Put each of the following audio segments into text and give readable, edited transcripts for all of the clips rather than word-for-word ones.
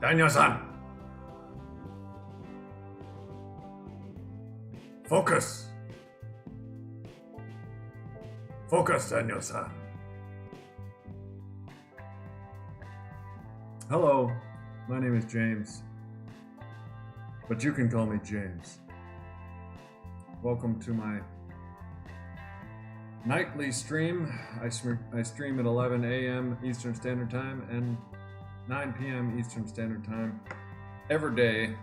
Daniel-san! Focus! Focus, Daniel-san. Hello, my name is James, but you can call me James. Welcome to my nightly stream. I stream at 11 a.m. Eastern Standard Time and 9 p.m. Eastern Standard Time every day,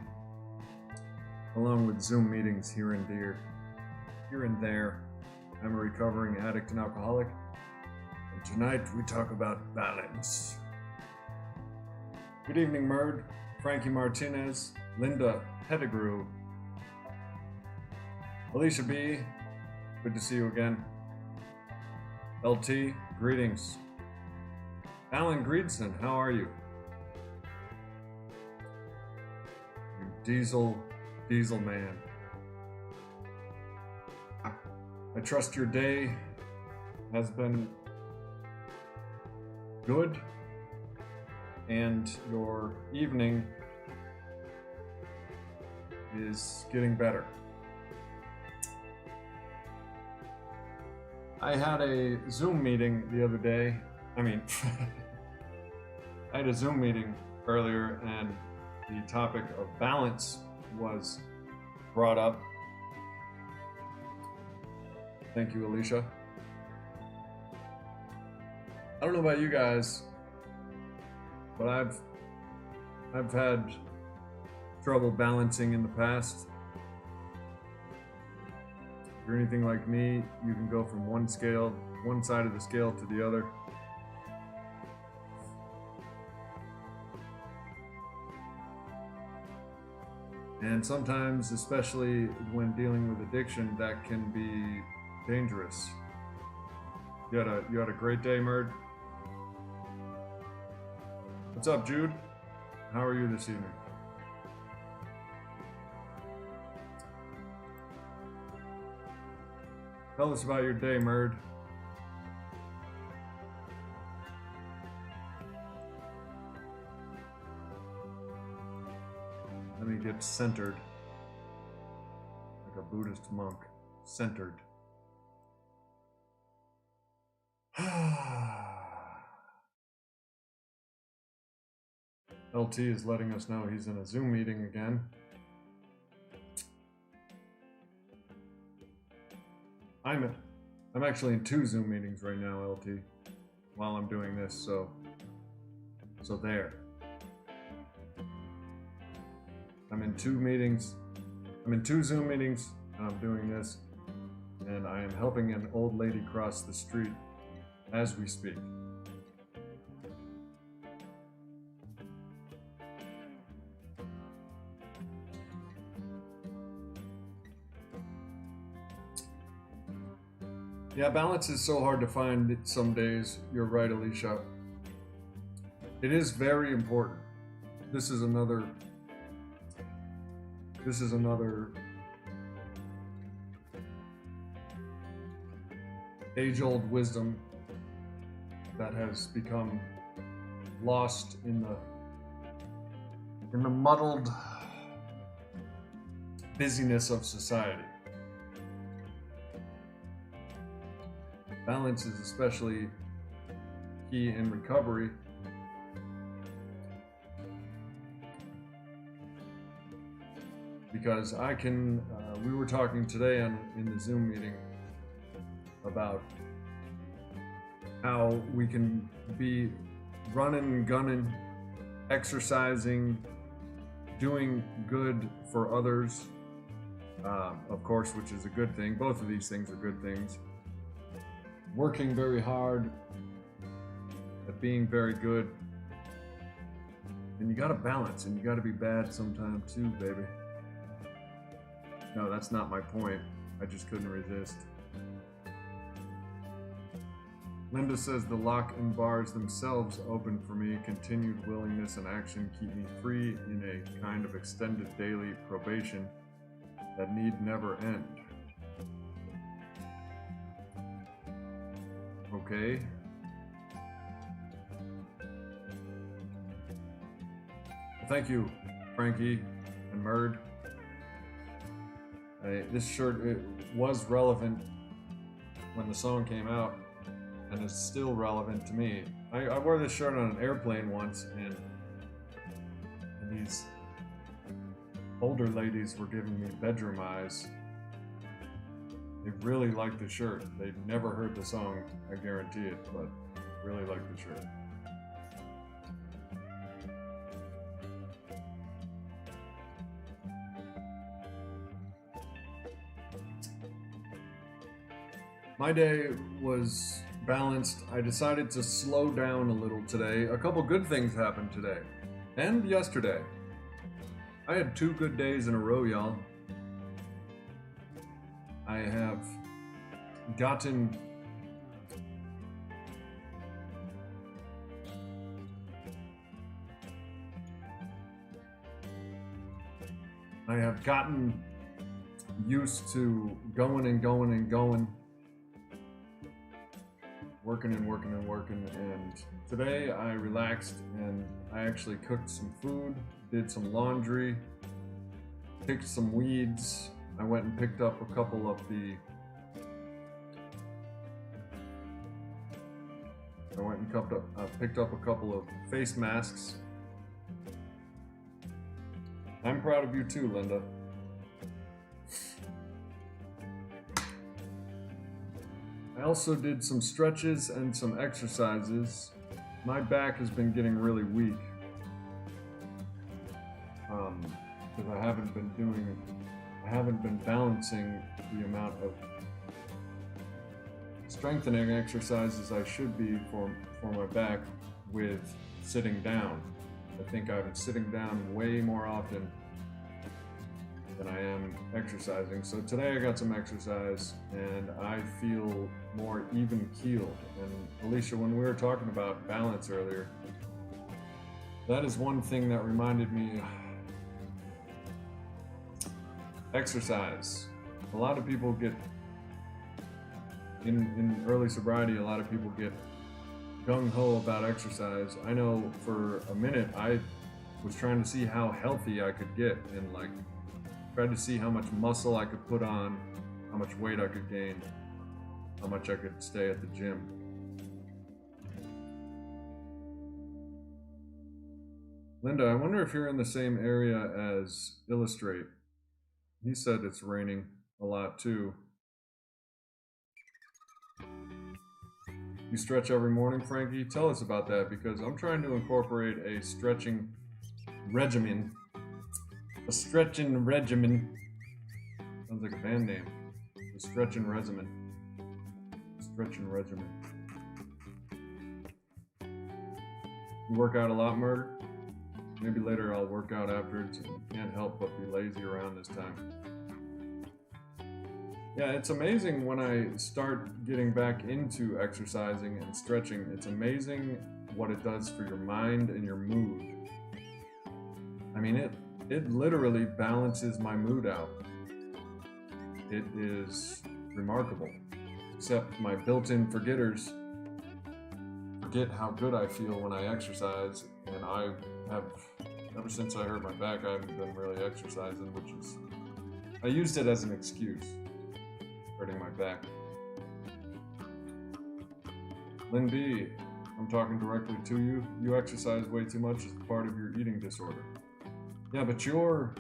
along with Zoom meetings here and there. I'm a recovering addict and alcoholic, and tonight we talk about balance. Good evening, Murd, Frankie Martinez, Linda Pettigrew, Alicia B, good to see you again. LT, greetings. Alan Greedson, how are you? You diesel man. I trust your day has been good and your evening is getting better. I had a Zoom meeting the other day. I had a Zoom meeting earlier and the topic of balance was brought up. Thank you, Alicia. I don't know about you guys, but I've had trouble balancing in the past. If you're anything like me, you can go from one side of the scale to the other. And sometimes, especially when dealing with addiction, that can be dangerous. You had a great day, Murd? What's up, Jude? How are you this evening? Tell us about your day, Murd. Let me get centered. Like a Buddhist monk. Centered. LT is letting us know he's in a Zoom meeting again. I'm actually in 2 Zoom meetings right now, LT, while I'm doing this, so there. I'm in 2 meetings. I'm in 2 Zoom meetings, and I'm doing this, and I am helping an old lady cross the street as we speak. Yeah, balance is so hard to find some days. You're right, Alicia. It is very important. This is another age-old wisdom that has become lost in the muddled busyness of society. Balance is especially key in recovery. Because we were talking today in the Zoom meeting about how we can be running, gunning, exercising, doing good for others, of course, which is a good thing. Both of these things are good things. Working very hard at being very good. And you gotta balance, and you gotta be bad sometimes too, baby. No, that's not my point. I just couldn't resist. Linda says the lock and bars themselves open for me. Continued willingness and action keep me free in a kind of extended daily probation that need never end. Okay. Thank you, Frankie and Murd. This shirt, it was relevant when the song came out, and it's still relevant to me. I wore this shirt on an airplane once, and these older ladies were giving me bedroom eyes. They really liked the shirt. They'd never heard the song, I guarantee it, but really liked the shirt. My day was balanced. I decided to slow down a little today. A couple good things happened today and yesterday. I had 2 good days in a row, y'all. I have gotten used to going and going and going, working and working and working, and today I relaxed and I actually cooked some food, did some laundry, picked some weeds. I went and picked up a couple of picked up a couple of face masks. I'm proud of you too, Linda. I also did some stretches and some exercises. My back has been getting really weak because I haven't been balancing the amount of strengthening exercises I should be for my back with sitting down. I think I've been sitting down way more often than I am exercising. So today I got some exercise and I feel more even keeled. And Alicia, when we were talking about balance earlier, that is one thing that reminded me. Exercise. A lot of people get in early sobriety, a lot of people get gung-ho about exercise. I know for a minute I was trying to see how healthy I could get and like tried to see how much muscle I could put on, how much weight I could gain, how much I could stay at the gym. Linda, I wonder if you're in the same area as Illustrate. He said it's raining a lot too. You stretch every morning, Frankie? Tell us about that, because I'm trying to incorporate a stretching regimen. A stretching regimen. Sounds like a band name. A stretching regimen. Stretching regimen. You work out a lot, Murder? Maybe later I'll work out afterwards. Can't help but be lazy around this time. Yeah, it's amazing when I start getting back into exercising and stretching. It's amazing what it does for your mind and your mood. I mean, it literally balances my mood out. It is remarkable. Except my built-in forgetters forget how good I feel when I exercise, and I have, ever since I hurt my back, I haven't been really exercising, which is, I used it as an excuse, hurting my back. Lynn B, I'm talking directly to you. You exercise way too much as part of your eating disorder. Yeah, but you're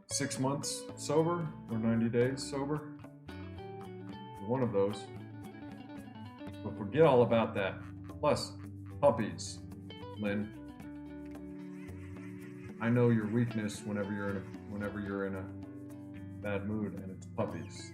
6 months sober or 90 days sober. You're one of those. But forget all about that. Plus, puppies, Lynn. I know your weakness whenever you're in a bad mood, and it's puppies.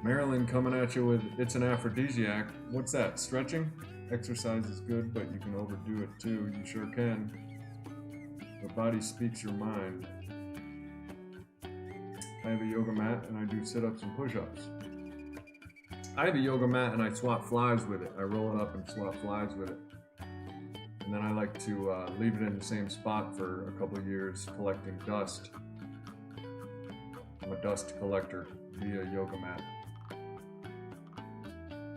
Marilyn coming at you with, it's an aphrodisiac. What's that, stretching? Exercise is good, but you can overdo it too. You sure can. The body speaks your mind. I have a yoga mat and I do sit-ups and push-ups. I have a yoga mat and I swat flies with it. I roll it up and swat flies with it. And then I like to leave it in the same spot for a couple of years, collecting dust. I'm a dust collector via yoga mat.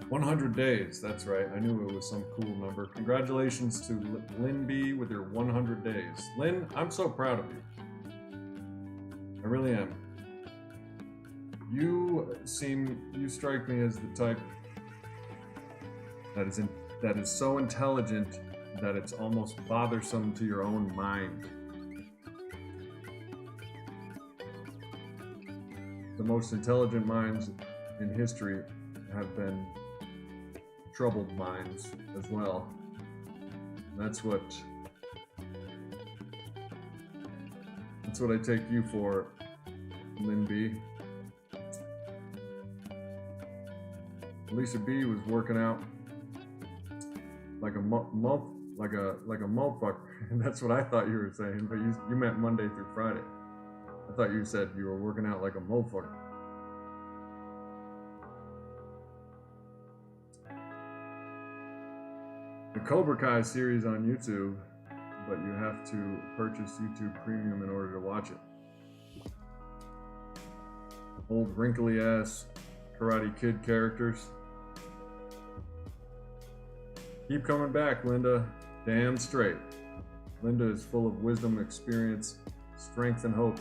100 days, that's right. I knew it was some cool number. Congratulations to Lynn B with your 100 days. Lynn, I'm so proud of you. I really am. You strike me as the type that is so intelligent that it's almost bothersome to your own mind. The most intelligent minds in history have been troubled minds as well. That's what I take you for, Lynn B. Lisa B was working out like a motherfucker. That's what I thought you were saying, but you meant Monday through Friday. I thought you said you were working out like a motherfucker. The Cobra Kai series on YouTube, but you have to purchase YouTube Premium in order to watch it. Old wrinkly ass Karate Kid characters. Keep coming back, Linda. Damn straight. Linda is full of wisdom, experience, strength, and hope.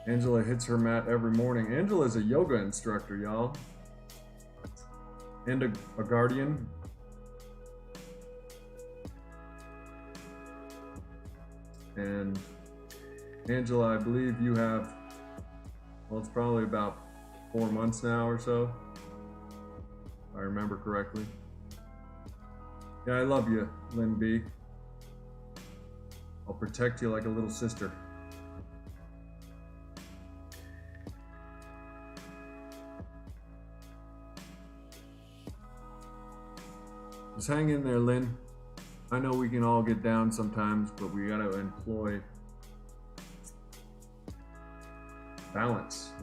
Angela hits her mat every morning. Angela is a yoga instructor, y'all. And a guardian. And Angela, I believe you have, well, it's probably about 4 months now or so, if I remember correctly. Yeah, I love you, Lynn B. I'll protect you like a little sister. Just hang in there, Lynn. I know we can all get down sometimes, but we gotta employ balance.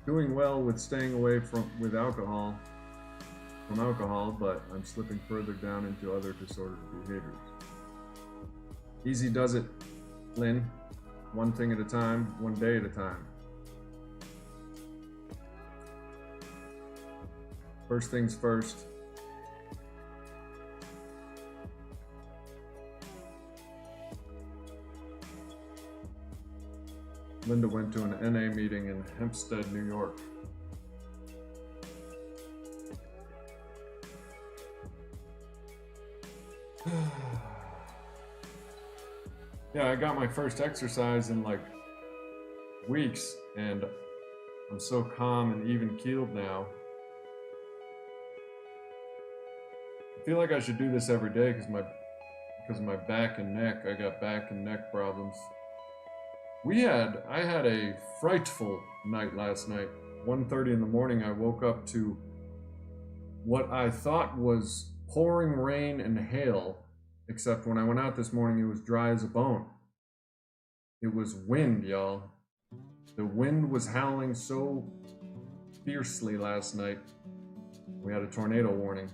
Doing well with staying away from alcohol, but I'm slipping further down into other disordered behaviors. Easy does it, Lynn. One thing at a time, one day at a time. First things first. Linda went to an NA meeting in Hempstead, New York. Yeah, I got my first exercise in like weeks, and I'm so calm and even keeled now. I feel like I should do this every day because of my back and neck. I got back and neck problems. I had a frightful night last night. 1:30 in the morning, I woke up to what I thought was pouring rain and hail, except when I went out this morning, it was dry as a bone. It was wind, y'all. The wind was howling so fiercely last night. We had a tornado warning.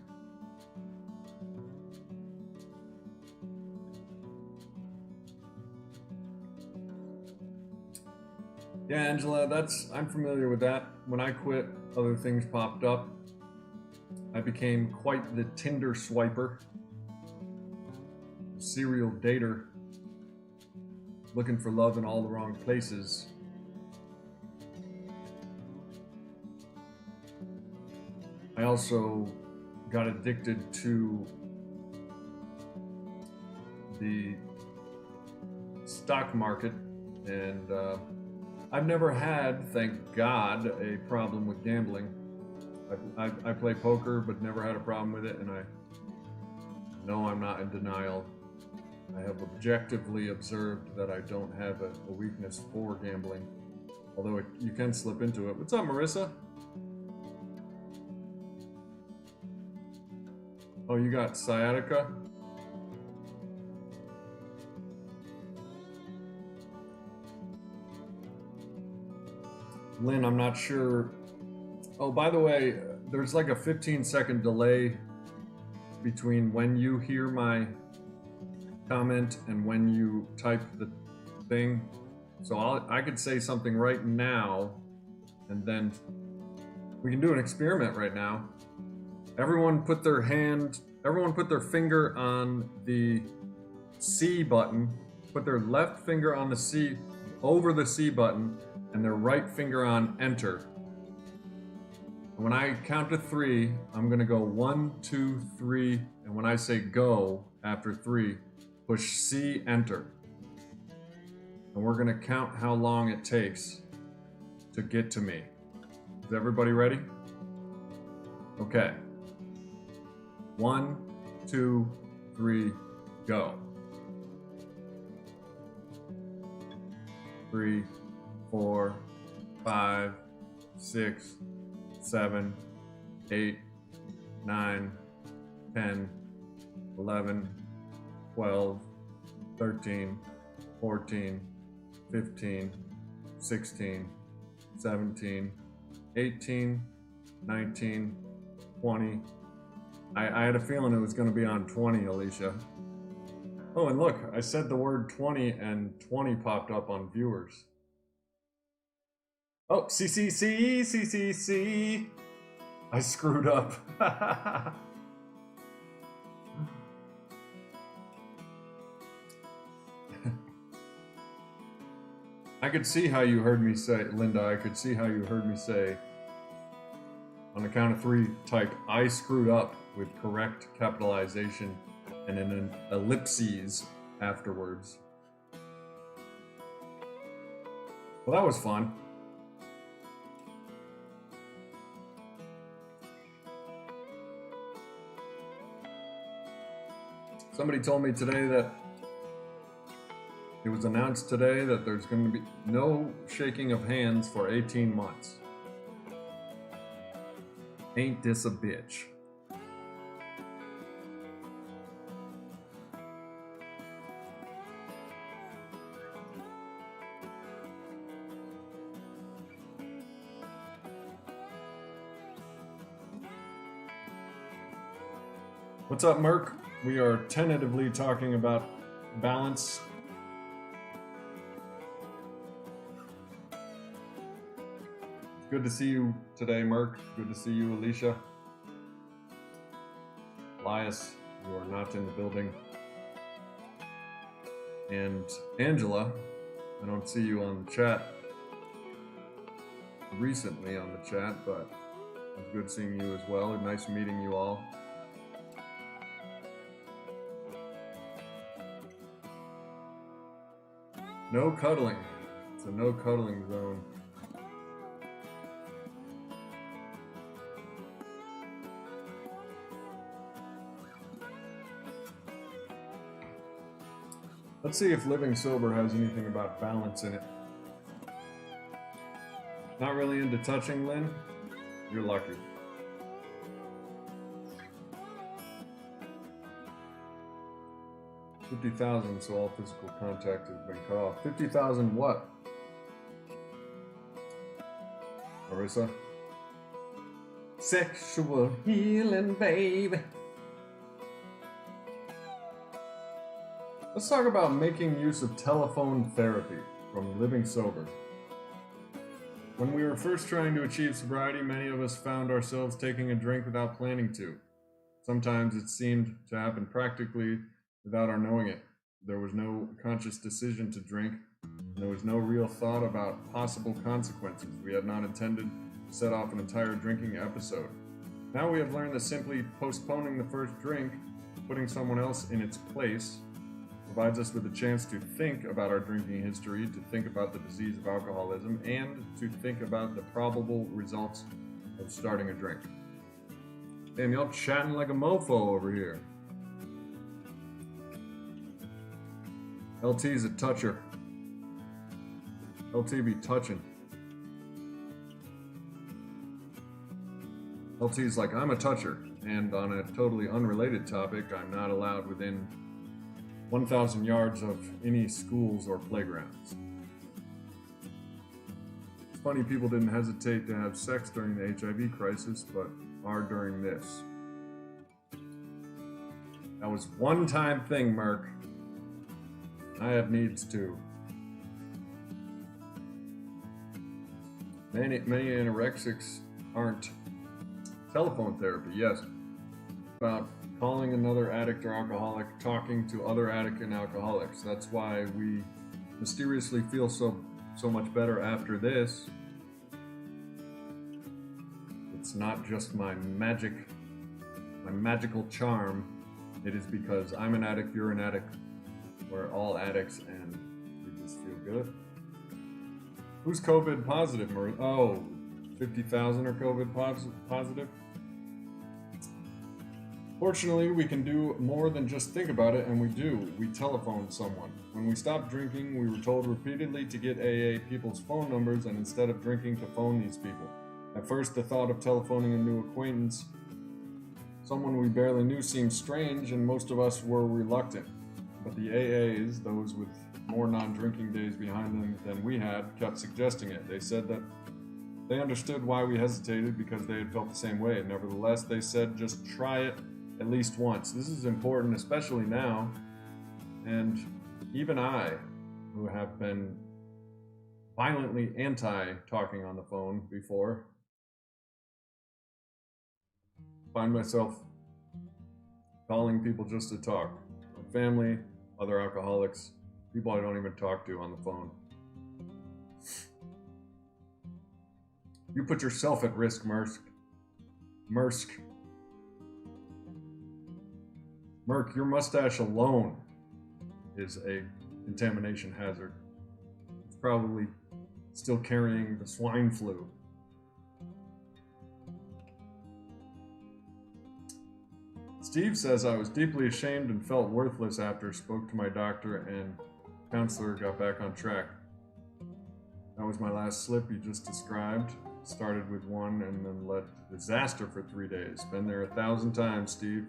Yeah, Angela, I'm familiar with that. When I quit, other things popped up. I became quite the Tinder swiper, serial dater, looking for love in all the wrong places. I also got addicted to the stock market, and I've never had, thank God, a problem with gambling. I play poker, but never had a problem with it, and I know I'm not in denial. I have objectively observed that I don't have a weakness for gambling, although you can slip into it. What's up, Marissa? Oh, you got sciatica? Lynn, I'm not sure. Oh, by the way, there's like a 15-second delay between when you hear my comment and when you type the thing. So I could say something right now, and then we can do an experiment right now. Everyone put their finger on the C button, put their left finger on the C, over the C button, and their right finger on enter. And when I count to 3, I'm gonna go 1, 2, 3, and when I say go after 3, push C, enter. And we're gonna count how long it takes to get to me. Is everybody ready? Okay. 1, 2, 3, go. 3, 4, 5, 6, 7, 8, 9, 10, 11, 12, 13, 14, 15, 16, 17, 18, 19, 20. I had a feeling it was going to be on 20, Alicia. Oh, and look, I said the word 20 and 20 popped up on viewers. Oh, C. I screwed up. I could see how you heard me say, Linda, I could see how you heard me say, on the count of 3, type, I screwed up with correct capitalization and an ellipses afterwards. Well, that was fun. Somebody told me today that it was announced today that there's going to be no shaking of hands for 18 months. Ain't this a bitch? What's up, Merc? We are tentatively talking about balance. Good to see you today, Merc. Good to see you, Alicia. Elias, you are not in the building. And Angela, I don't see you on the chat recently on the chat, but it's good seeing you as well. Nice meeting you all. No cuddling. It's a no cuddling zone. Let's see if living sober has anything about balance in it. Not really into touching, Lynn? You're lucky. $50,000, so all physical contact has been cut off. 50,000 what? Marissa? Sexual healing, baby. Let's talk about making use of telephone therapy from living sober. When we were first trying to achieve sobriety, many of us found ourselves taking a drink without planning to. Sometimes it seemed to happen practically without our knowing it. There was no conscious decision to drink, and there was no real thought about possible consequences. We had not intended to set off an entire drinking episode. Now we have learned that simply postponing the first drink, putting someone else in its place, provides us with a chance to think about our drinking history, to think about the disease of alcoholism, and to think about the probable results of starting a drink. Damn, y'all chatting like a mofo over here. LT's a toucher. LT be touching. LT's like, I'm a toucher, and on a totally unrelated topic, I'm not allowed within 1,000 yards of any schools or playgrounds. It's funny people didn't hesitate to have sex during the HIV crisis, but are during this. That was one-time thing, Merc. I have needs too. Many anorexics aren't. Telephone therapy, yes. About calling another addict or alcoholic, talking to other addict and alcoholics. That's why we mysteriously feel so much better after this. It's not just my magical charm. It is because I'm an addict, you're an addict, we're all addicts, and we just feel good. Who's COVID positive? Oh, 50,000 are COVID positive? Fortunately, we can do more than just think about it, and we do. We telephone someone. When we stopped drinking, we were told repeatedly to get AA people's phone numbers, and instead of drinking, to phone these people. At first, the thought of telephoning a new acquaintance, someone we barely knew, seemed strange, and most of us were reluctant. But the AAs, those with more non-drinking days behind them than we had, kept suggesting it. They said that they understood why we hesitated because they had felt the same way. Nevertheless, they said just try it at least once. This is important, especially now. And even I, who have been violently anti-talking on the phone before, find myself calling people just to talk. My family, other alcoholics, people I don't even talk to on the phone. You put yourself at risk, Merck, your mustache alone is a contamination hazard. It's probably still carrying the swine flu. Steve says, I was deeply ashamed and felt worthless after spoke to my doctor and counselor, got back on track. That was my last slip you just described. Started with one and then led to disaster for 3 days. Been there 1,000 times, Steve.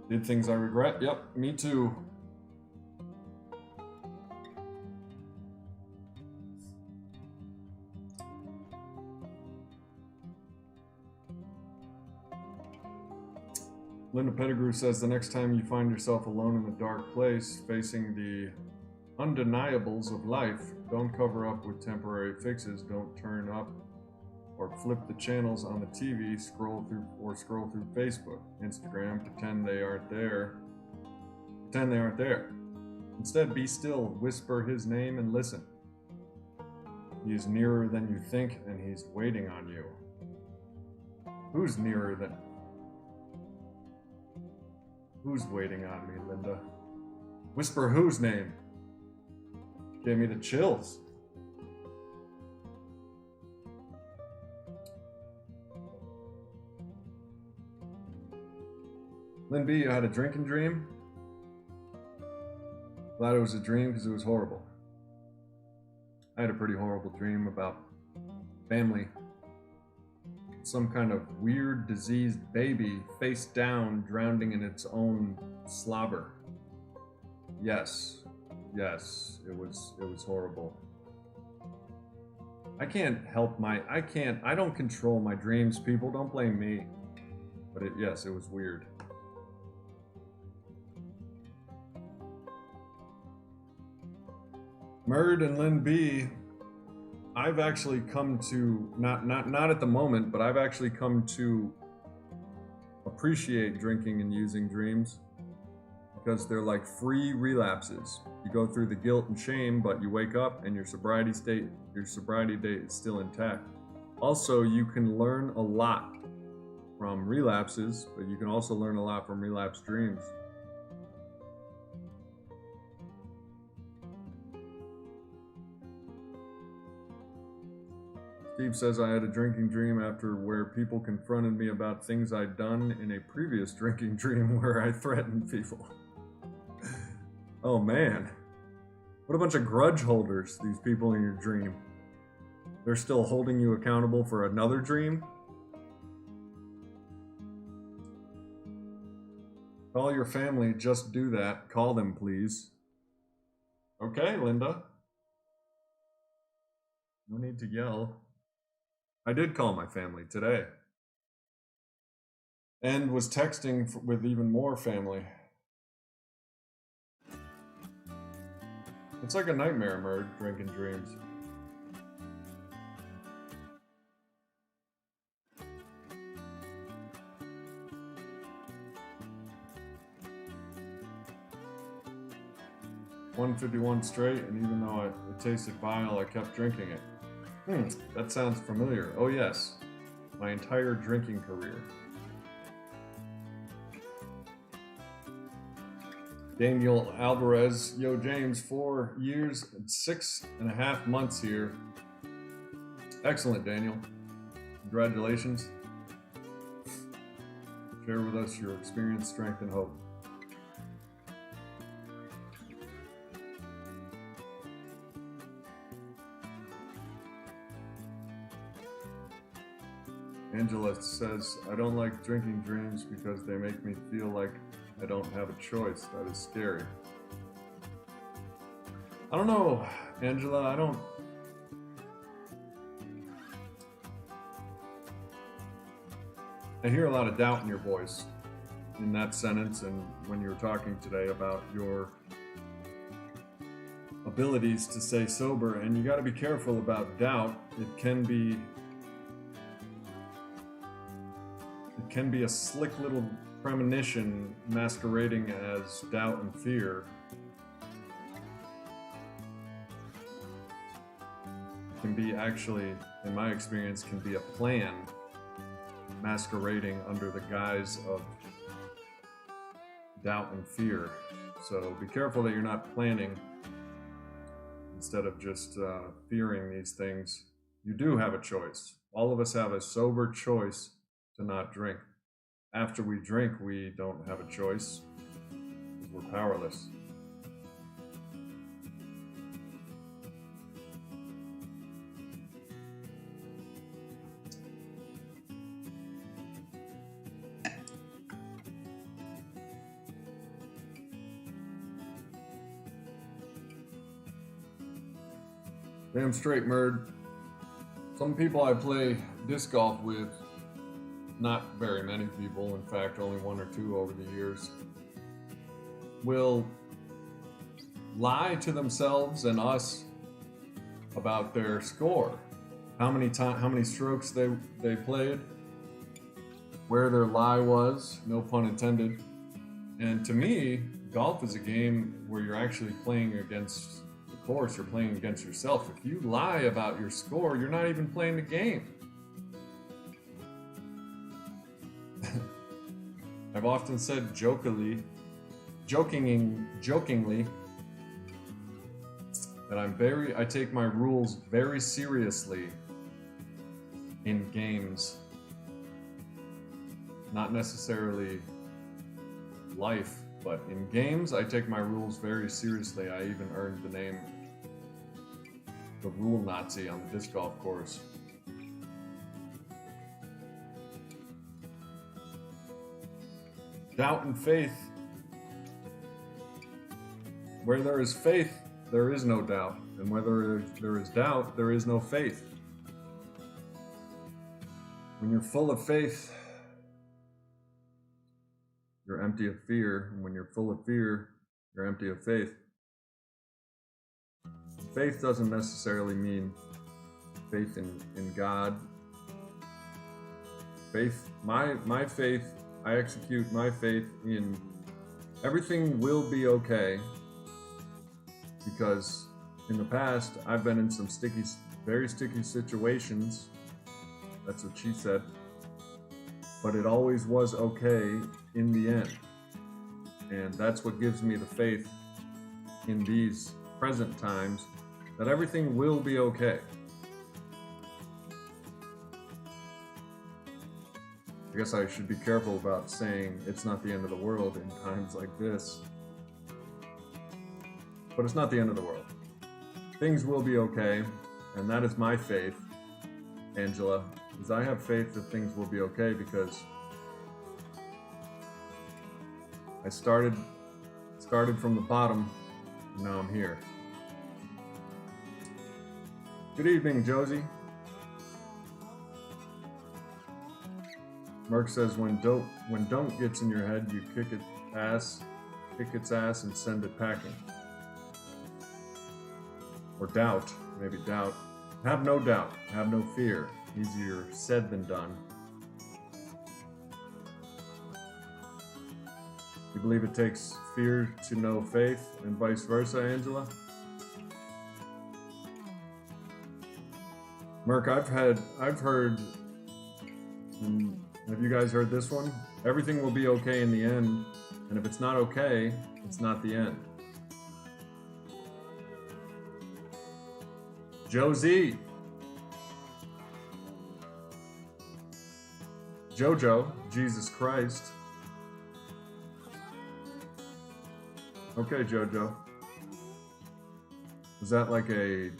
Did things I regret? Yep, me too. Linda Pettigrew says, the next time you find yourself alone in a dark place, facing the undeniables of life, don't cover up with temporary fixes, don't turn up or flip the channels on the TV, scroll through Facebook, Instagram, pretend they aren't there. Instead, be still, whisper his name and listen. He is nearer than you think, and he's waiting on you. Who's nearer than... Who's waiting on me, Linda? Whisper whose name? Gave me the chills. Lynn B, you had a drinking dream? Glad it was a dream because it was horrible. I had a pretty horrible dream about family. Some kind of weird diseased baby face down drowning in its own slobber. Yes, it was horrible. I don't control my dreams, people, don't blame me. But it was weird. Murd and Lynn B, I've actually come to, not at the moment, but I've actually come to appreciate drinking and using dreams because they're like free relapses. You go through the guilt and shame, but you wake up and your sobriety date is still intact. Also, you can learn a lot from relapses, but you can also learn a lot from relapse dreams. Steve says, I had a drinking dream after where people confronted me about things I'd done in a previous drinking dream where I threatened people. Oh man, what a bunch of grudge holders, these people in your dream. They're still holding you accountable for another dream? Call your family, just do that. Call them, please. Okay, Linda. No need to yell. I did call my family today. And was texting with even more family. It's like a nightmare, Murd, drinking dreams. 151 straight, and even though it tasted vile, I kept drinking it. That sounds familiar. Oh yes, my entire drinking career. Daniel Alvarez, yo James, 4 years and 6.5 months here. Excellent, Daniel. Congratulations. Share with us your experience, strength, and hope. Angela says, I don't like drinking dreams because they make me feel like I don't have a choice. That is scary. I don't know, Angela. I hear a lot of doubt in your voice in that sentence, and when you were talking today about your abilities to stay sober, and you got to be careful about doubt. It can be a slick little premonition masquerading as doubt and fear. It can be actually, in my experience, can be a plan masquerading under the guise of doubt and fear. So be careful that you're not planning instead of just fearing these things. You do have a choice. All of us have a sober choice to not drink. After we drink, we don't have a choice. We're powerless. Damn straight, Murd. Some people I play disc golf with, not very many people, in fact only 1 or 2 over the years, will lie to themselves and us about their score. How many strokes they played, where their lie was, no pun intended. And to me, golf is a game where you're actually playing against the course, you're playing against yourself. If you lie about your score, you're not even playing the game. I've often said jokingly that I take my rules very seriously in games. Not necessarily life, but in games I take my rules very seriously. I even earned the name the Rule Nazi on the disc golf course. Doubt and faith. Where there is faith, there is no doubt. And where there is doubt, there is no faith. When you're full of faith, you're empty of fear. And when you're full of fear, you're empty of faith. Faith doesn't necessarily mean faith in God. Faith, my faith, I execute my faith in everything will be okay, because in the past I've been in some very sticky situations. That's what she said. But it always was okay in the end. And that's what gives me the faith in these present times, that everything will be okay. I guess I should be careful about saying it's not the end of the world in times like this. But it's not the end of the world. Things will be okay, and that is my faith, Angela, is I have faith that things will be okay, because I started from the bottom, and now I'm here. Good evening, Josie. Merck says, when don't gets in your head, you kick its ass and send it packing. Or doubt, maybe doubt. Have no doubt, have no fear. Easier said than done. You believe it takes fear to know faith and vice versa, Angela? Merc, I've heard, and have you guys heard this one? Everything will be okay in the end, and if it's not okay, it's not the end. Josie. Jojo, Jesus Christ. Okay, Jojo. Was that like a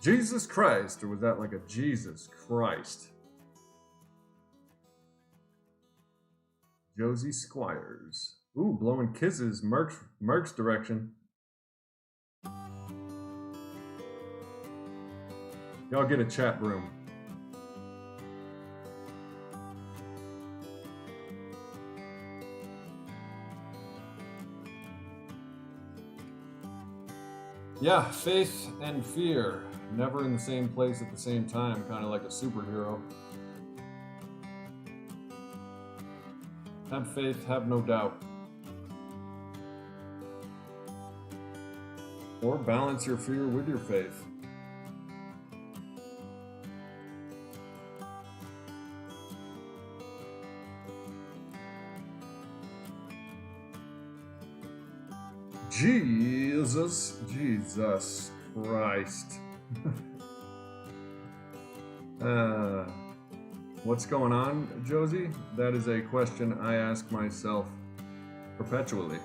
Jesus Christ, or was that like a Jesus Christ? Josie Squires. Ooh, blowing kisses, Merc's direction. Y'all get a chat room. Yeah, faith and fear, never in the same place at the same time, kind of like a superhero. Have faith, have no doubt. Or balance your fear with your faith. Jesus Christ. What's going on, Josie? That is a question I ask myself perpetually.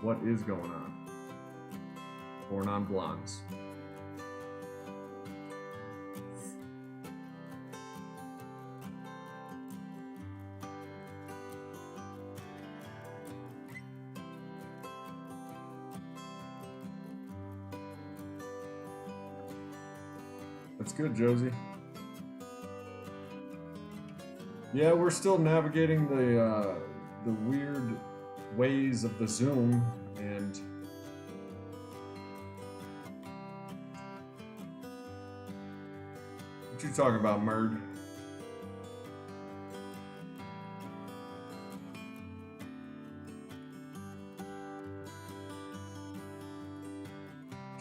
What is going on? For non-blondes. That's good, Josie. Yeah, we're still navigating the weird ways of the Zoom, and what you talking about, Murd?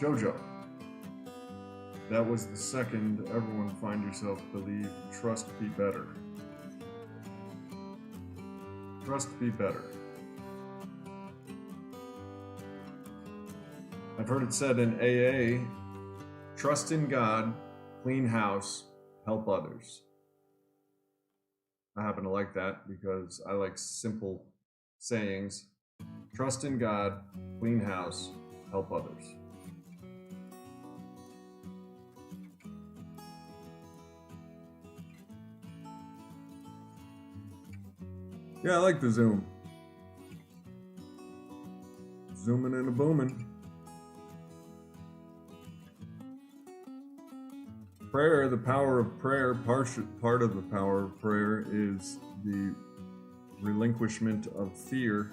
Jojo. That was the second. Everyone find yourself, believe, trust, be better. Trust, be better. I've heard it said in AA, trust in God, clean house, help others. I happen to like that because I like simple sayings. Trust in God, clean house, help others. Yeah, I like the Zoom. Zooming and a booming. Prayer, the power of prayer, part of the power of prayer is the relinquishment of fear.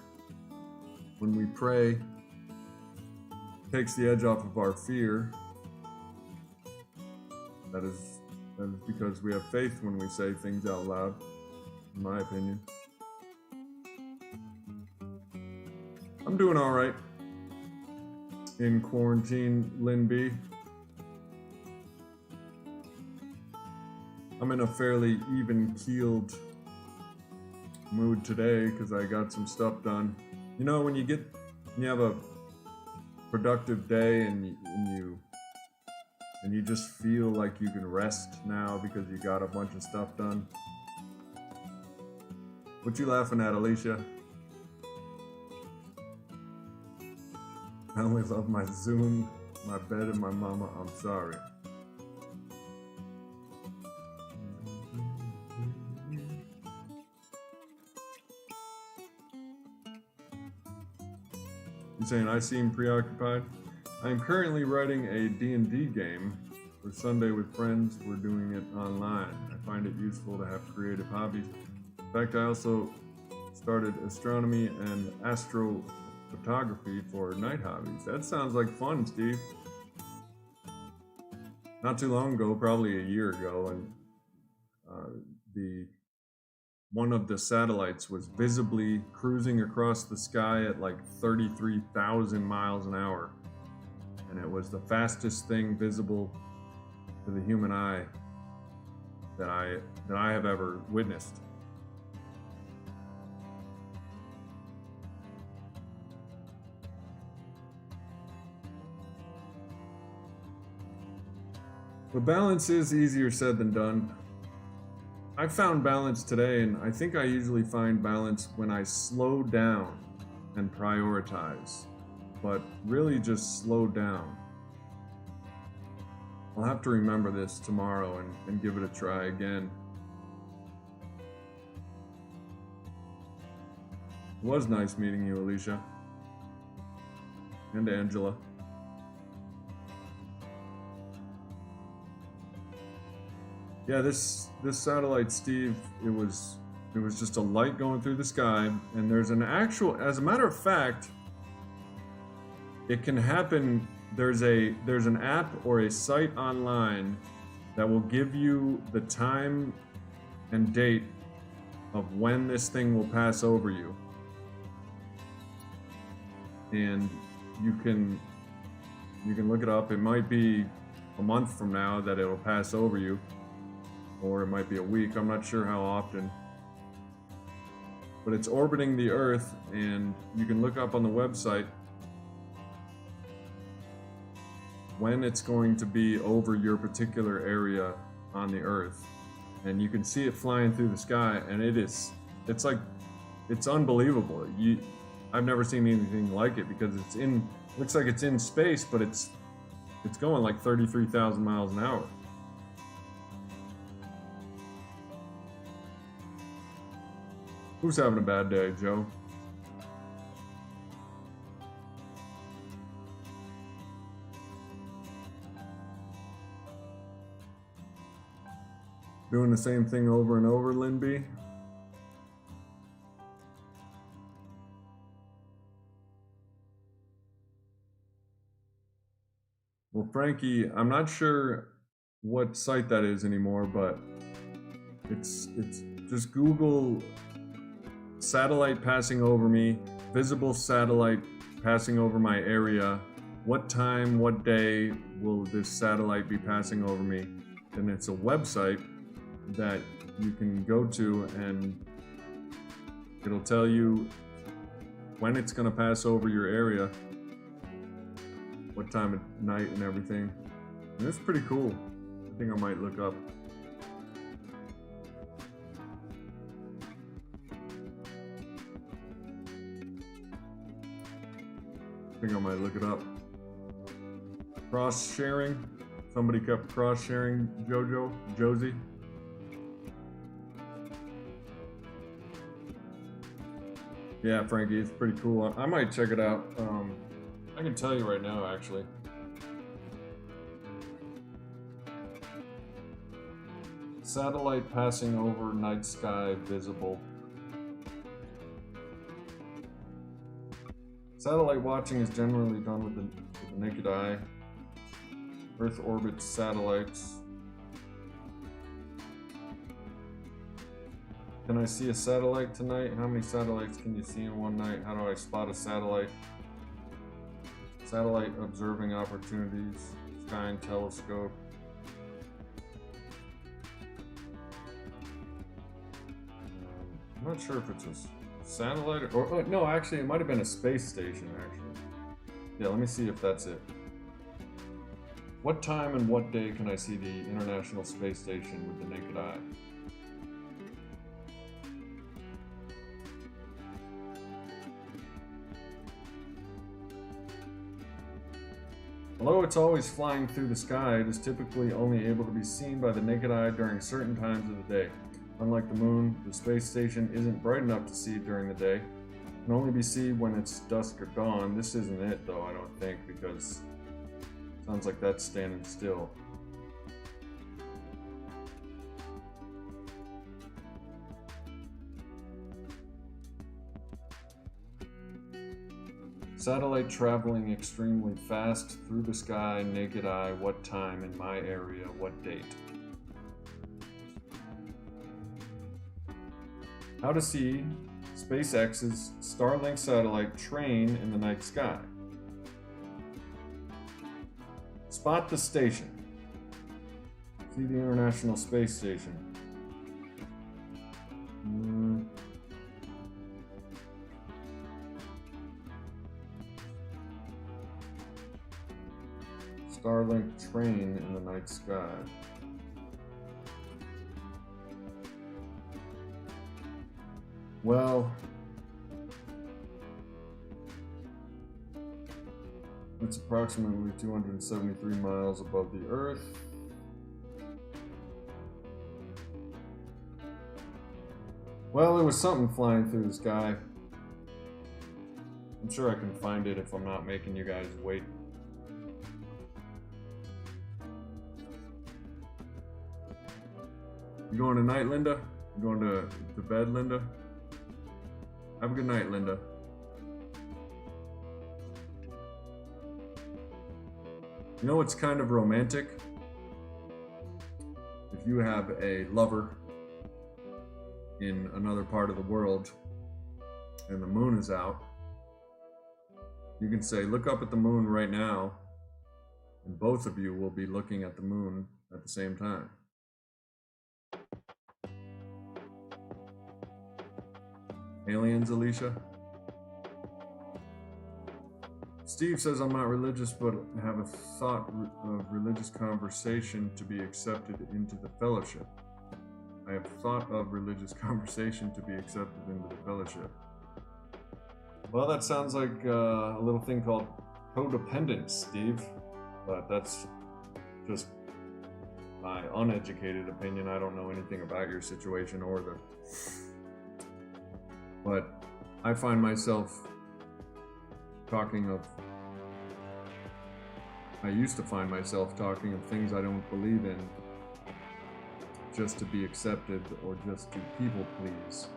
When we pray, it takes the edge off of our fear. That is because we have faith when we say things out loud, in my opinion. I'm doing all right in quarantine, Lynn B. I'm in a fairly even-keeled mood today because I got some stuff done. You know, when you have a productive day and you just feel like you can rest now because you got a bunch of stuff done. What you laughing at, Alicia? I only love my Zoom, my bed, and my mama. I'm sorry. You saying I seem preoccupied? I am currently writing a D&D game for Sunday with friends. We're doing it online. I find it useful to have creative hobbies. In fact, I also started astronomy and astrophotography for night hobbies. That sounds like fun, Steve. Not too long ago, probably a year ago, and the one of the satellites was visibly cruising across the sky at like 33,000 miles an hour. And it was the fastest thing visible to the human eye that I have ever witnessed. But balance is easier said than done. I found balance today, and I think I usually find balance when I slow down and prioritize, but really just slow down. I'll have to remember this tomorrow and give it a try again. It was nice meeting you, Alicia. And Angela. Yeah, this satellite, Steve, it was just a light going through the sky, and there's an actual, as a matter of fact, it can happen. There's an app or a site online that will give you the time and date of when this thing will pass over you. And you can look it up. It might be a month from now that it'll pass over you, or it might be a week. I'm not sure how often. But it's orbiting the Earth, and you can look up on the website when it's going to be over your particular area on the Earth. And you can see it flying through the sky, and it's unbelievable. I've never seen anything like it, because looks like it's in space, but it's going like 33,000 miles an hour. Who's having a bad day, Joe? Doing the same thing over and over, Lynn B? Well, Frankie, I'm not sure what site that is anymore, but it's just Google satellite passing over me, visible satellite passing over my area. What time, what day will this satellite be passing over me? And it's a website that you can go to, and it'll tell you when it's going to pass over your area, what time of night and everything. And it's pretty cool. I think I might look up. Cross sharing. Somebody kept cross sharing Josie. Yeah, Frankie, it's pretty cool. I might check it out. I can tell you right now, actually. Satellite passing over night sky visible. Satellite watching is generally done with the naked eye. Earth orbits satellites. Can I see a satellite tonight? How many satellites can you see in one night? How do I spot a satellite? Satellite observing opportunities. Sky and telescope. I'm not sure if it's a satellite or no, actually it might have been a space station, actually. Yeah, let me see if that's it. What time and what day can I see the International Space Station with the naked eye? Although it's always flying through the sky, it is typically only able to be seen by the naked eye during certain times of the day. Unlike the moon, the space station isn't bright enough to see during the day. It can only be seen when it's dusk or dawn. This isn't it, though, I don't think, because it sounds like that's standing still. Satellite traveling extremely fast through the sky, naked eye, what time, in my area, what date? How to see SpaceX's Starlink satellite train in the night sky. Spot the station. See the International Space Station. Starlink train in the night sky. Well, it's approximately 273 miles above the Earth. Well, there was something flying through the sky. I'm sure I can find it if I'm not making you guys wait. You going tonight, Linda? You going to bed, Linda? Have a good night, Linda. You know what's kind of romantic? If you have a lover in another part of the world and the moon is out, you can say, look up at the moon right now, and both of you will be looking at the moon at the same time. Aliens, Alicia? Steve says I'm not religious, but have a thought of religious conversation to be accepted into the fellowship. I have thought of religious conversation to be accepted into the fellowship. Well, that sounds like a little thing called codependence, Steve. But that's just my uneducated opinion. I don't know anything about your situation or the... But I find myself I used to find myself talking of things I don't believe in just to be accepted or just to people please.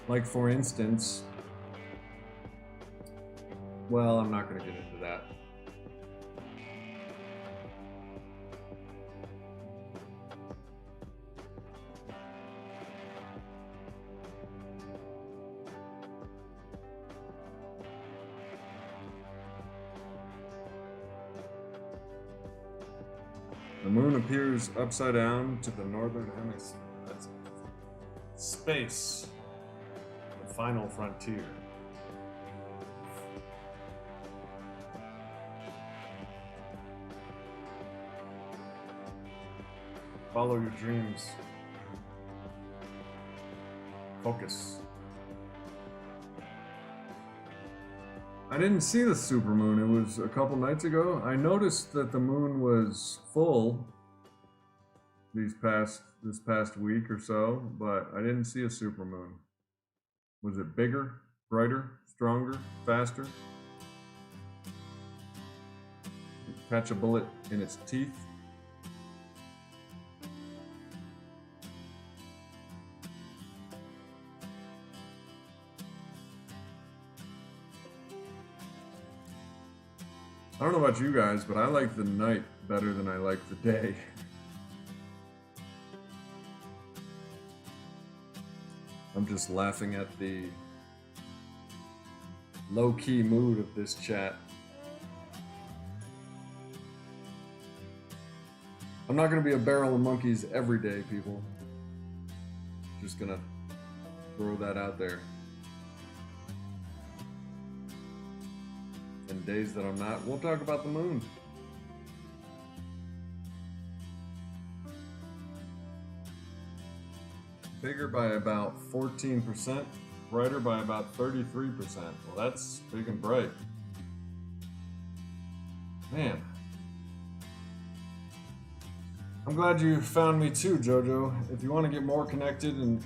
Like, for instance, well, I'm not going to get into that. The moon appears upside down to the northern hemisphere. That's space, the final frontier. Follow your dreams. Focus. I didn't see the supermoon. It was a couple nights ago. I noticed that the moon was full this past week or so, but I didn't see a supermoon. Was it bigger, brighter, stronger, faster? Catch a bullet in its teeth? I don't know about you guys, but I like the night better than I like the day. I'm just laughing at the low-key mood of this chat. I'm not going to be a barrel of monkeys every day, people. Just going to throw that out there. And days that I'm not, we'll talk about the moon. Bigger by about 14%, brighter by about 33%. Well, that's big and bright. Man. I'm glad you found me too, Jojo. If you want to get more connected, and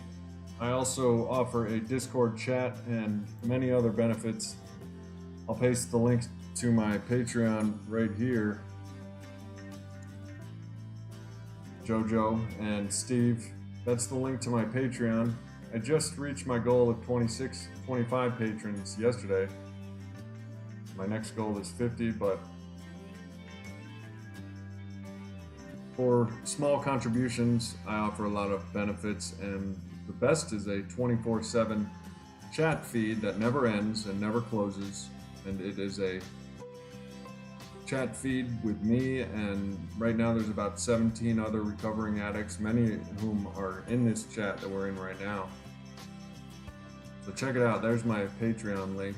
I also offer a Discord chat and many other benefits, I'll paste the link to my Patreon right here. Jojo and Steve, that's the link to my Patreon. I just reached my goal of 25 patrons yesterday. My next goal is 50, but For small contributions, I offer a lot of benefits, and the best is a 24/7 chat feed that never ends and never closes. And it is a chat feed with me, and right now there's about 17 other recovering addicts, many of whom are in this chat that we're in right now. So check it out. There's my Patreon link.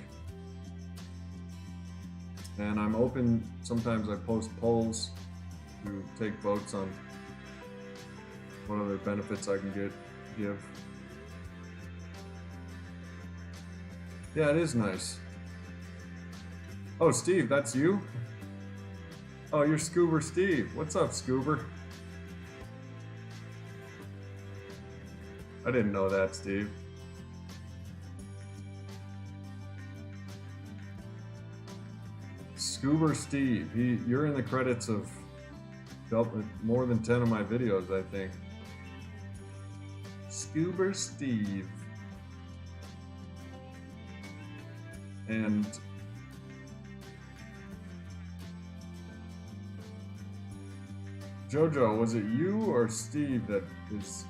And I'm open, sometimes I post polls to take votes on what other benefits I can give. Yeah, it is nice. Oh, Steve, that's you? Oh, you're Scoober Steve. What's up, Scoober? I didn't know that, Steve. Scoober Steve. You're in the credits of more than 10 of my videos, I think. Scoober Steve. And Jojo, was it you or Steve that is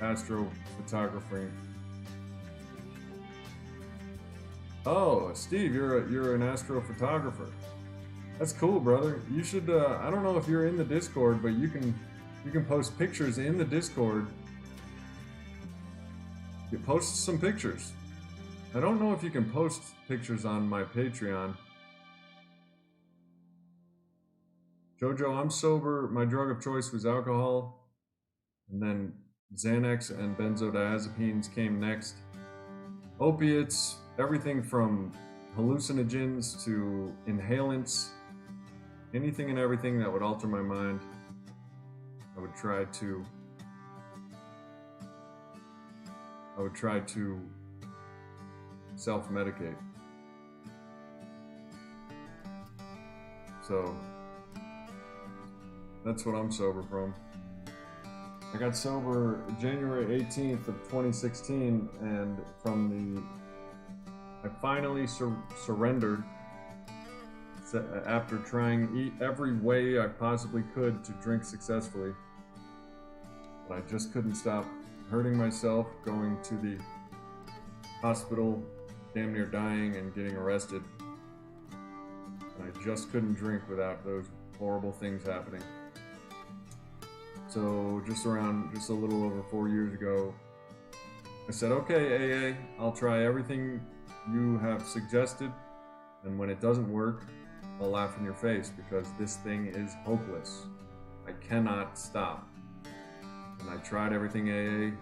astrophotography? Oh, Steve, you're an astrophotographer. That's cool, brother. You should. I don't know if you're in the Discord, but you can post pictures in the Discord. You post some pictures. I don't know if you can post pictures on my Patreon. Jojo, I'm sober. My drug of choice was alcohol, and then Xanax and benzodiazepines came next. Opiates, everything from hallucinogens to inhalants, anything and everything that would alter my mind, I would try to self-medicate. So that's what I'm sober from. I got sober January 18th of 2016, and I finally surrendered after trying every way I possibly could to drink successfully. But I just couldn't stop hurting myself, going to the hospital, damn near dying and getting arrested. And I just couldn't drink without those horrible things happening. So just a little over 4 years ago, I said, okay, AA, I'll try everything you have suggested, and when it doesn't work, I'll laugh in your face, because this thing is hopeless. I cannot stop. And I tried everything AA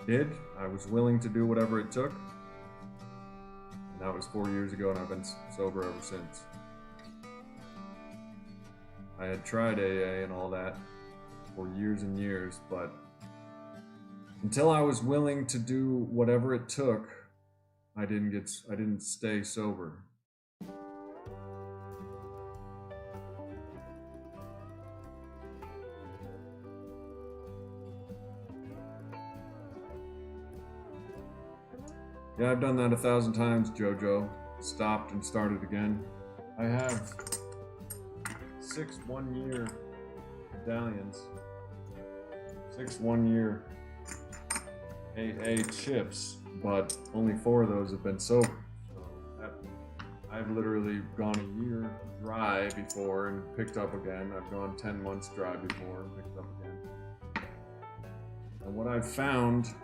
did. I was willing to do whatever it took. And that was 4 years ago, and I've been sober ever since. I had tried AA and all that for years and years, but until I was willing to do whatever it took, I didn't stay sober. Yeah, I've done that 1,000 times, Jojo. Stopped and started again. I have 6 one-year medallions, 6 one-year AA chips, but only 4 of those have been sober. So I've literally gone a year dry before and picked up again. I've gone 10 months dry before and picked up again. And what I've found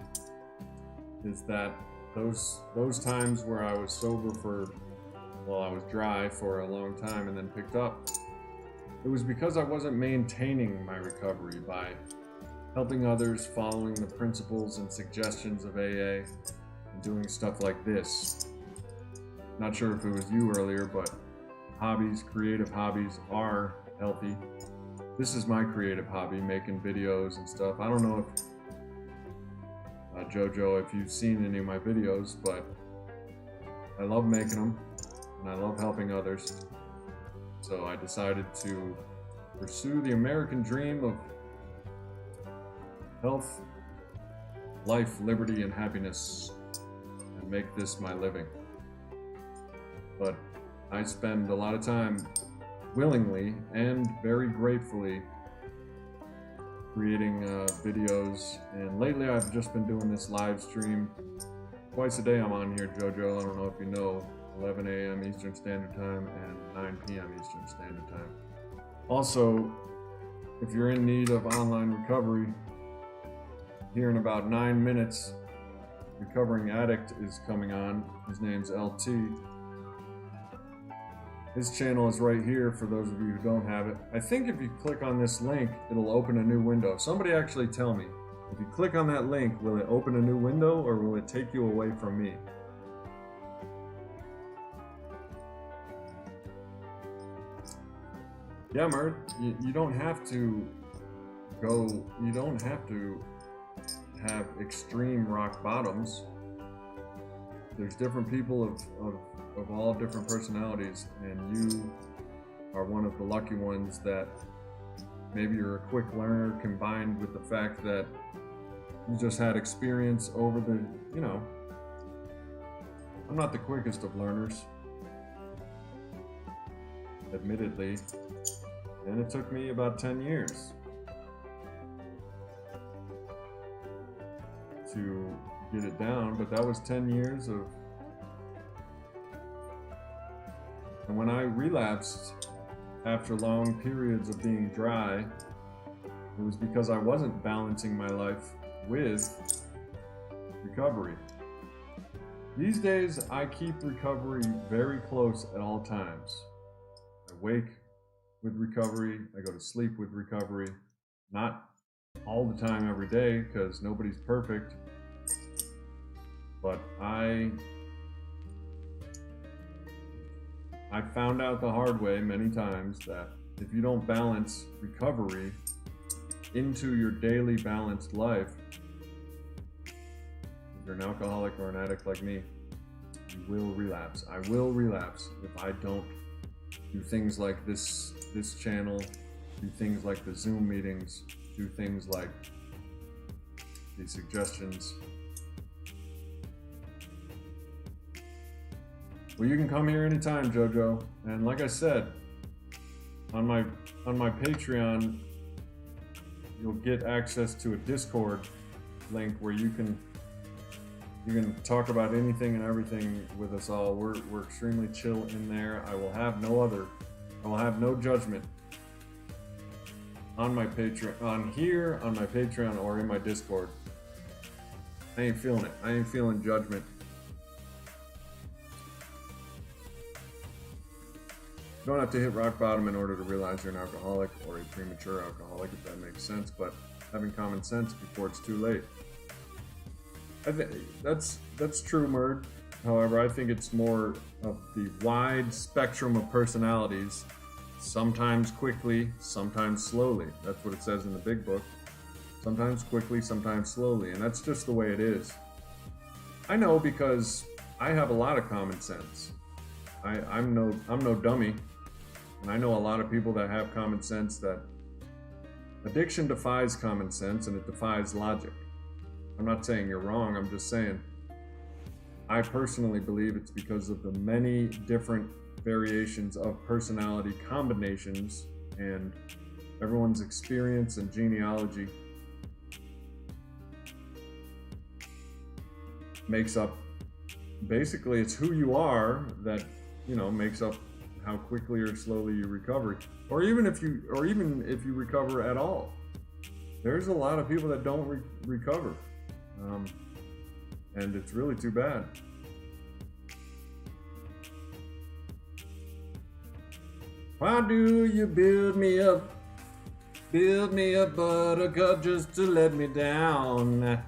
is that those times where I was sober I was dry for a long time and then picked up, it was because I wasn't maintaining my recovery by helping others, following the principles and suggestions of AA, and doing stuff like this. Not sure if it was you earlier, but creative hobbies are healthy. This is my creative hobby, making videos and stuff. I don't know if Jojo, if you've seen any of my videos, but I love making them and I love helping others. So I decided to pursue the American dream of health, life, liberty, and happiness, and make this my living. But I spend a lot of time willingly and very gratefully creating videos, and lately I've just been doing this live stream twice a day. I'm on here, Jojo. I don't know if you know, 11 a.m. Eastern Standard Time and 9 p.m. Eastern Standard Time. Also, if you're in need of online recovery, here in about 9 minutes, recovering addict is coming on. His name's LT. His channel is right here for those of you who don't have it. I think if you click on this link, it'll open a new window. Somebody actually tell me, if you click on that link, will it open a new window or will it take you away from me? Yeah, Mert, you don't have to you don't have to have extreme rock bottoms. There's different people of all different personalities, and you are one of the lucky ones that maybe you're a quick learner combined with the fact that you just had experience over the, I'm not the quickest of learners, admittedly, and it took me about 10 years to get it down, but that was 10 years of, and when I relapsed after long periods of being dry, it was because I wasn't balancing my life with recovery. These days, I keep recovery very close at all times. I wake with recovery, I go to sleep with recovery, not all the time every day, because nobody's perfect, but I found out the hard way many times that if you don't balance recovery into your daily balanced life, if you're an alcoholic or an addict like me, you will relapse. I will relapse if I don't do things like this channel, do things like the Zoom meetings, do things like the suggestions. Well, you can come here anytime, Jojo. And like I said, on my Patreon, you'll get access to a Discord link where you can talk about anything and everything with us all. We're extremely chill in there. I will have no judgment on my Patreon, on my Patreon or in my Discord. I ain't feeling it. I ain't feeling judgment. You don't have to hit rock bottom in order to realize you're an alcoholic or a premature alcoholic, if that makes sense, but having common sense before it's too late. I think that's true, Murd. However, I think it's more of the wide spectrum of personalities, sometimes quickly, sometimes slowly. That's what it says in the big book. Sometimes quickly, sometimes slowly, and that's just the way it is. I know because I have a lot of common sense. I'm no dummy. And I know a lot of people that have common sense that addiction defies common sense and it defies logic. I'm not saying you're wrong, I'm just saying I personally believe it's because of the many different variations of personality combinations and everyone's experience and genealogy makes up, basically it's who you are that, makes up how quickly or slowly you recover, or even if you recover at all. There's a lot of people that don't recover, and it's really too bad. Why do you build me up, buttercup, just to let me down?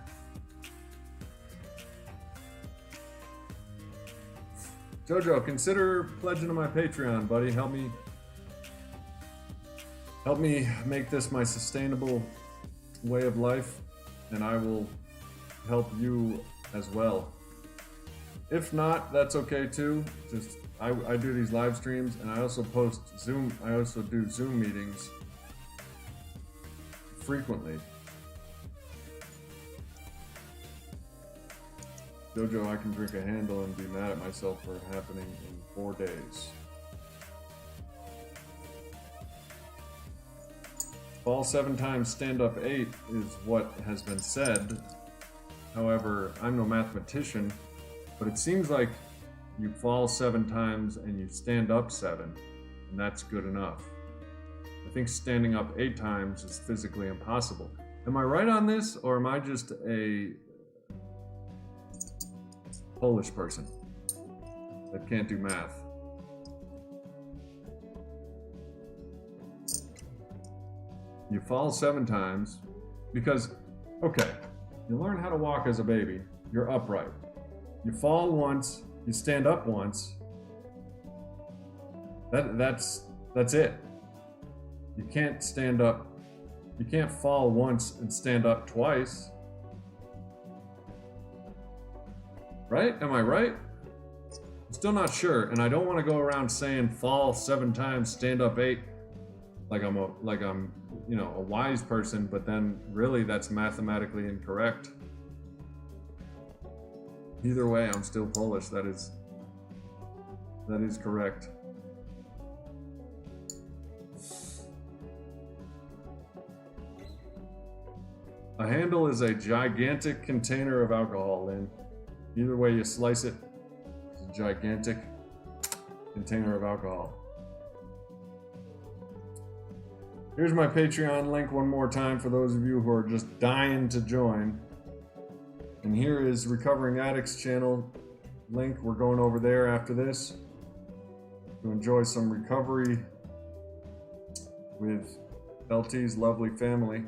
Jojo, consider pledging to my Patreon, buddy. Help me make this my sustainable way of life, and I will help you as well. If not, that's okay too. Just I do these live streams, and I also do Zoom meetings frequently. Jojo, I can drink a handle and be mad at myself for happening in 4 days. Fall 7 times, stand up 8 is what has been said. However, I'm no mathematician, but it seems like you fall 7 times and you stand up 7, and that's good enough. I think standing up 8 times is physically impossible. Am I right on this, or am I just a Polish person that can't do math? You fall 7 times because, okay, you learn how to walk as a baby. You're upright. You fall once, you stand up once. That's it. You can't stand up. You can't fall once and stand up twice. Right? Am I right? I'm still not sure, and I don't want to go around saying fall 7 times, stand up 8, like I'm a wise person, but then really that's mathematically incorrect. Either way, I'm still Polish. That is correct. A handle is a gigantic container of alcohol, Lynn. Either way you slice it, it's a gigantic container of alcohol. Here's my Patreon link one more time for those of you who are just dying to join. And here is Recovering Addicts channel link. We're going over there after this to enjoy some recovery with LT's lovely family.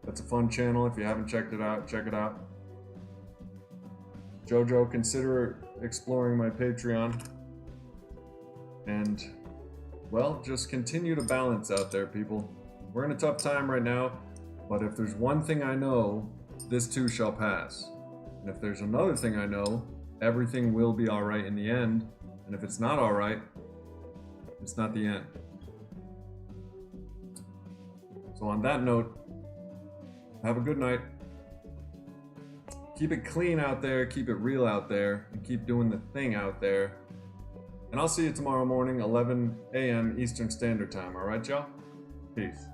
That's a fun channel. If you haven't checked it out, check it out. Jojo, consider exploring my Patreon. And, well, just continue to balance out there, people. We're in a tough time right now, but if there's one thing I know, this too shall pass. And if there's another thing I know, everything will be alright in the end. And if it's not alright, it's not the end. So on that note, have a good night. Keep it clean out there, keep it real out there, and keep doing the thing out there. And I'll see you tomorrow morning, 11 a.m. Eastern Standard Time. All right, y'all? Peace.